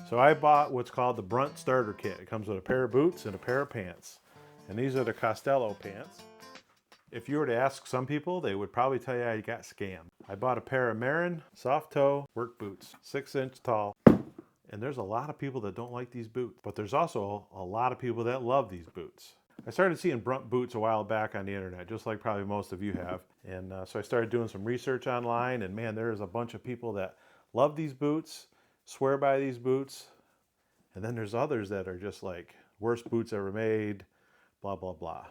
So I bought what's called the Brunt Starter Kit. It comes with a pair of boots and a pair of pants. And these are the Costello pants. If you were to ask some people, they would probably tell you I got scammed. I bought a pair of Marin soft toe work boots, 6-inch tall. And there's a lot of people that don't like these boots, but there's also a lot of people that love these boots. I started seeing Brunt boots a while back on the internet, just like probably most of you have. And so I started doing some research online, and man, there's a bunch of people that love these boots, swear by these boots. And then there's others that are just like, worst boots ever made, blah, blah, blah.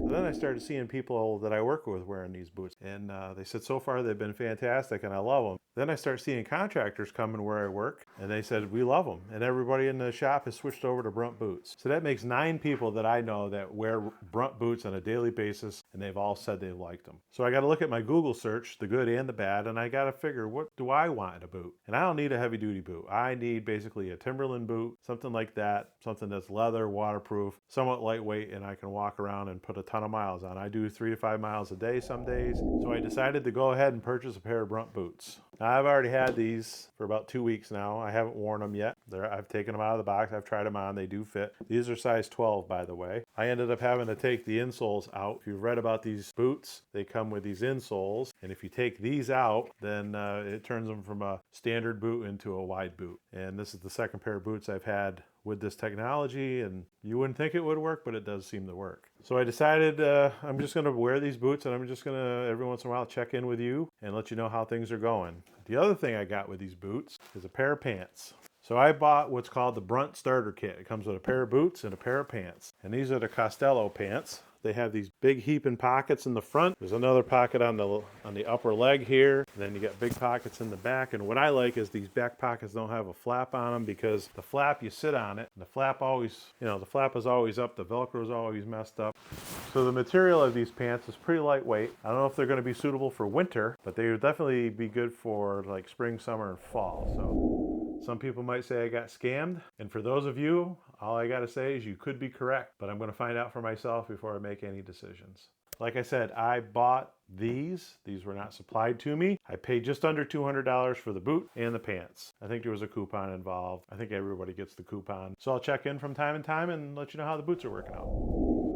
So then I started seeing people that I work with wearing these boots, and they said so far they've been fantastic and I love them. Then I start seeing contractors coming where I work, and they said we love them, and everybody in the shop has switched over to Brunt boots. So that makes 9 people that I know that wear Brunt boots on a daily basis, and they've all said they've liked them. So I got to look at my Google search, the good and the bad, and I got to figure, what do I want in a boot? And I don't need a heavy duty boot. I need basically a Timberland boot, something like that, something that's leather, waterproof, somewhat lightweight, and I can walk around and put a ton of miles on. I do 3 to 5 miles a day some days. So I decided to go ahead and purchase a pair of Brunt boots. Now, I've already had these for about 2 weeks now. I haven't worn them yet. I've taken them out of the box. I've tried them on. They do fit. These are size 12, by the way. I ended up having to take the insoles out. If you've read about these boots, they come with these insoles. And if you take these out, then it turns them from a standard boot into a wide boot. And this is the second pair of boots I've had with this technology, and you wouldn't think it would work, but it does seem to work. So I decided I'm just going to wear these boots, and I'm just going to every once in a while check in with you and let you know how things are going. The other thing I got with these boots is a pair of pants. So I bought what's called the Brunt Starter Kit. It comes with a pair of boots and a pair of pants. And these are the Costello pants. They have these big heaping pockets in the front. There's another pocket on the upper leg here. And then you got big pockets in the back. And what I like is these back pockets don't have a flap on them, because the flap, you sit on it, and the flap always, the flap is always up, the Velcro is always messed up. So the material of these pants is pretty lightweight. I don't know if they're going to be suitable for winter, but they would definitely be good for like spring, summer, and fall. So some people might say I got scammed, and for those of you, all I gotta say is you could be correct, but I'm gonna find out for myself before I make any decisions. Like I said, I bought these. These were not supplied to me. I paid just under $200 for the boot and the pants. I think there was a coupon involved. I think everybody gets the coupon. So I'll check in from time to time and let you know how the boots are working out.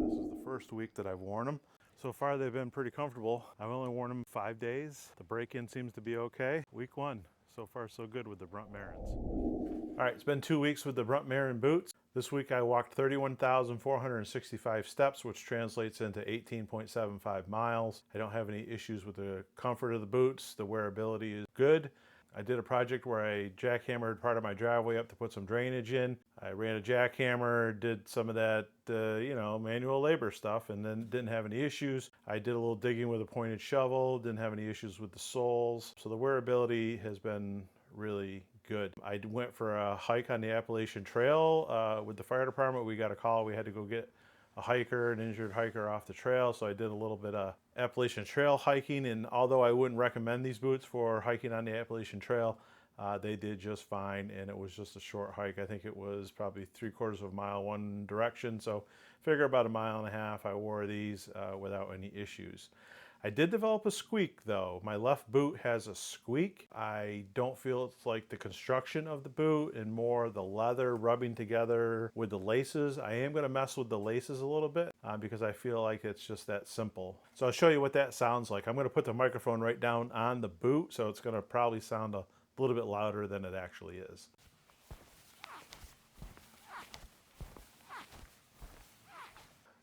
This is the first week that I've worn them. So far they've been pretty comfortable. I've only worn them 5 days. The break-in seems to be okay. Week 1, so far so good with the Brunt Marins. All right, it's been 2 weeks with the Brunt Marin boots. This week I walked 31,465 steps, which translates into 18.75 miles. I don't have any issues with the comfort of the boots. The wearability is good. I did a project where I jackhammered part of my driveway up to put some drainage in. I ran a jackhammer, did some of that, manual labor stuff, and then didn't have any issues. I did a little digging with a pointed shovel, didn't have any issues with the soles. So the wearability has been really good. I went for a hike on the Appalachian Trail with the fire department. We got a call. We had to go get a hiker, an injured hiker, off the trail. So I did a little bit of Appalachian Trail hiking. And although I wouldn't recommend these boots for hiking on the Appalachian Trail, they did just fine. And it was just a short hike. I think it was probably 3/4 of a mile one direction. So figure about 1.5 miles. I wore these without any issues. I did develop a squeak though. My left boot has a squeak. I don't feel it's like the construction of the boot and more the leather rubbing together with the laces. I am going to mess with the laces a little bit because I feel like it's just that simple. So I'll show you what that sounds like. I'm going to put the microphone right down on the boot, so it's going to probably sound a little bit louder than it actually is.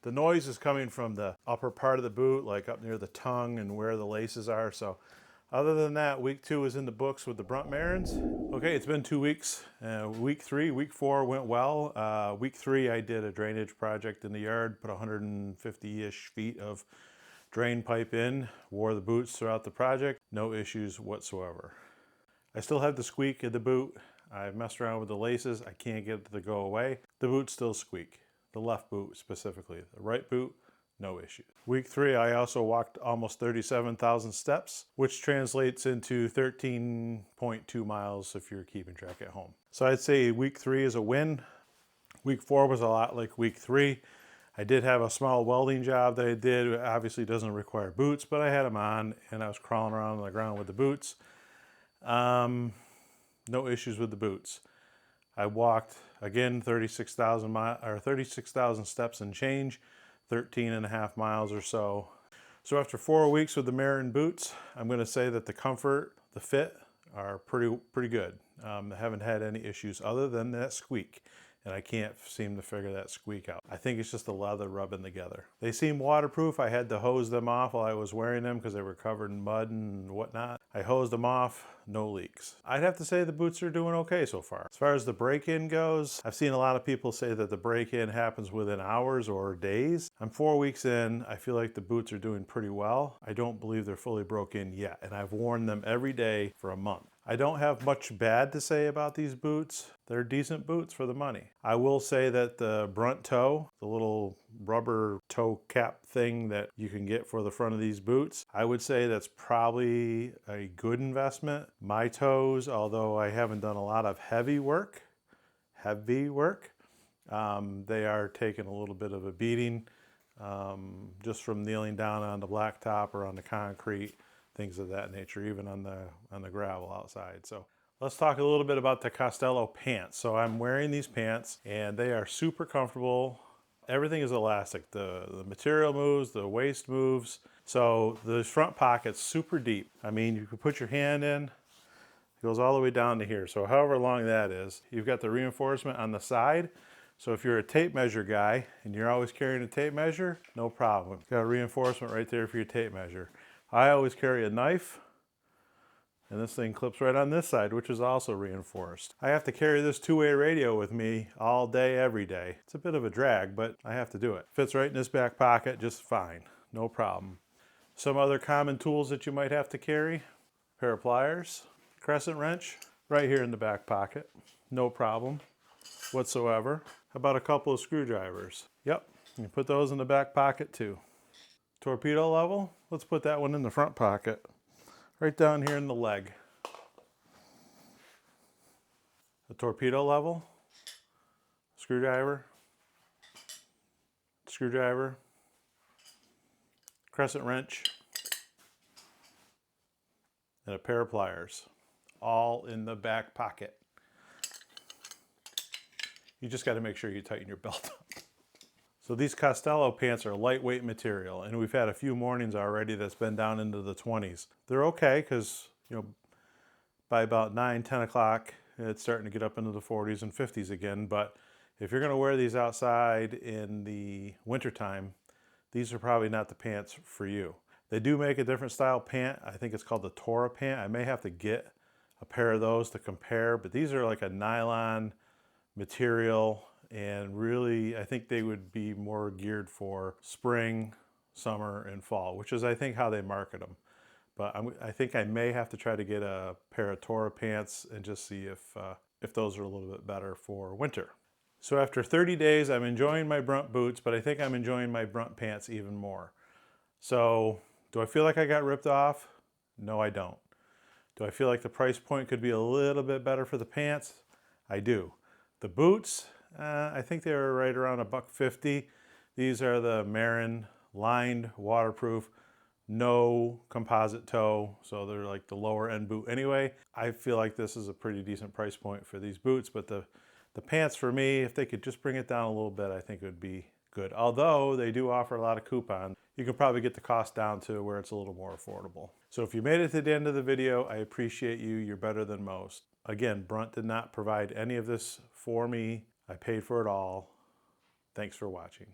The noise is coming from the upper part of the boot, like up near the tongue and where the laces are. So other than that, week 2 is in the books with the Brunt Marins. Okay, it's been 2 weeks. Week 4 went well. Week 3, I did a drainage project in the yard, put 150-ish feet of drain pipe in, wore the boots throughout the project. No issues whatsoever. I still have the squeak in the boot. I've messed around with the laces. I can't get it to go away. The boots still squeak. The left boot specifically. The right boot, no issue. Week 3, I also walked almost 37,000 steps, which translates into 13.2 miles if you're keeping track at home. So I'd say week 3 is a win. Week 4 was a lot like week 3. I did have a small welding job that I did. It obviously doesn't require boots, but I had them on and I was crawling around on the ground with the boots. No issues with the boots. I walked, again, 36,000 steps and change, 13.5 miles or so. So after 4 weeks with the Marin boots, I'm going to say that the comfort, the fit are pretty good. I haven't had any issues other than that squeak, and I can't seem to figure that squeak out. I think it's just the leather rubbing together. They seem waterproof. I had to hose them off while I was wearing them because they were covered in mud and whatnot. I hosed them off, no leaks. I'd have to say the boots are doing okay so far. As far as the break-in goes, I've seen a lot of people say that the break-in happens within hours or days. I'm 4 weeks in. I feel like the boots are doing pretty well. I don't believe they're fully broke in yet, and I've worn them every day for a month. I don't have much bad to say about these boots. They're decent boots for the money. I will say that the Brunt toe, the little rubber toe cap thing that you can get for the front of these boots, I would say that's probably a good investment. My toes, although I haven't done a lot of heavy work, they are taking a little bit of a beating just from kneeling down on the blacktop or on the concrete, things of that nature, even on the gravel outside. So let's talk a little bit about the Costello pants. So I'm wearing these pants and they are super comfortable. Everything is elastic. The material moves, the waist moves. So the front pocket's super deep. I mean, you can put your hand in, it goes all the way down to here. So however long that is, you've got the reinforcement on the side. So if you're a tape measure guy and you're always carrying a tape measure, no problem. You've got a reinforcement right there for your tape measure. I always carry a knife, and this thing clips right on this side, which is also reinforced. I have to carry this two-way radio with me all day, every day. It's a bit of a drag, but I have to do it. Fits right in this back pocket just fine, no problem. Some other common tools that you might have to carry: pair of pliers, crescent wrench, right here in the back pocket, no problem whatsoever. How about a couple of screwdrivers? Yep, you can put those in the back pocket too. Torpedo level, let's put that one in the front pocket, right down here in the leg. A torpedo level, screwdriver, crescent wrench, and a pair of pliers, all in the back pocket. You just got to make sure you tighten your belt up. So these Costello pants are lightweight material, and we've had a few mornings already that's been down into the 20s. They're okay because, by about 9, 10 o'clock, it's starting to get up into the 40s and 50s again. But if you're going to wear these outside in the wintertime, these are probably not the pants for you. They do make a different style pant. I think it's called the Tora pant. I may have to get a pair of those to compare, but these are like a nylon material. And really, I think they would be more geared for spring, summer, and fall, which is, I think, how they market them. But I think I may have to try to get a pair of Tora pants and just see if those are a little bit better for winter. So after 30 days, I'm enjoying my Brunt boots, but I think I'm enjoying my Brunt pants even more. So do I feel like I got ripped off? No, I don't. Do I feel like the price point could be a little bit better for the pants? I do. The boots, I think they were right around $1.50. These are the Marin lined, waterproof, no composite toe, so they're like the lower end boot anyway. I feel like this is a pretty decent price point for these boots, but the pants for me, if they could just bring it down a little bit, I think it would be good. Although they do offer a lot of coupons, you can probably get the cost down to where it's a little more affordable. So if you made it to the end of the video, I appreciate you. You're better than most. Again, Brunt did not provide any of this for me. I paid for it all. Thanks for watching.